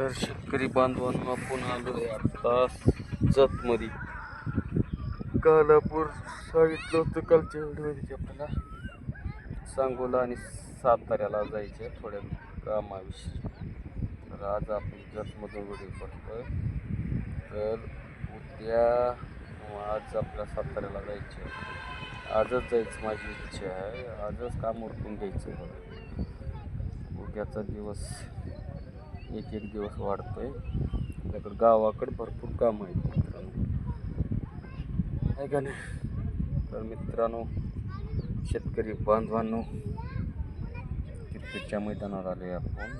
तर शेतकरी बांधवांना आपण आलोय आता जतमध्ये. कालापूर सांगितलं होतं कालच्या व्हिडिओमध्ये की आपल्याला सांगोला आणि साताऱ्याला जायचे थोड्या कामाविषयी. तर आज आपण जतमधून व्हिडिओ करतोय. तर उद्या आज आपल्या साताऱ्याला जायचे. आजच जायचं माझी इच्छा आहे. आजच काम उरकून घ्यायचं बघा. उद्याचा दिवस एक एक दिवस वाढतोय. आपल्याकडं गावाकडे भरपूर काम आहेत मित्रांनो, आहे का नाही? तर मित्रांनो, शेतकरी बांधवांनो, क्रिकेटच्या मैदानावर आले आपण.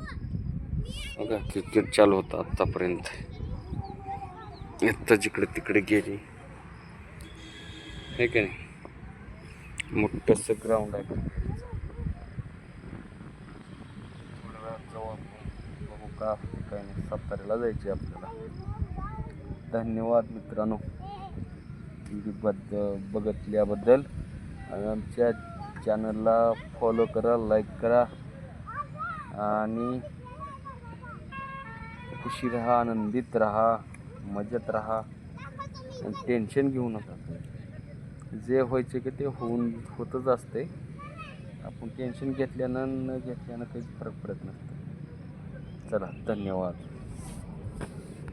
बघा क्रिकेट चालू होतं आत्तापर्यंत. आत्ता जिकडे तिकडे गेली, आहे का नाही? मोठंसं ग्राउंड आहे क्रिकेटचं. थोड्या वेळात जाऊ आपण, बघू का काय नाही. साताऱ्याला जायचे आपल्याला. धन्यवाद मित्रांनो बघितल्याबद्दल. आणि आमच्या चॅनलला फॉलो करा, लाईक करा आणि खुशी राहा, आनंदित राहा, मजेत राहा आणि टेन्शन घेऊ नका. जे व्हायचे की ते होतच असते. आपण टेन्शन घेतल्यानं न घेतल्यानं काही फरक पडत नसतं. चला, धन्यवाद.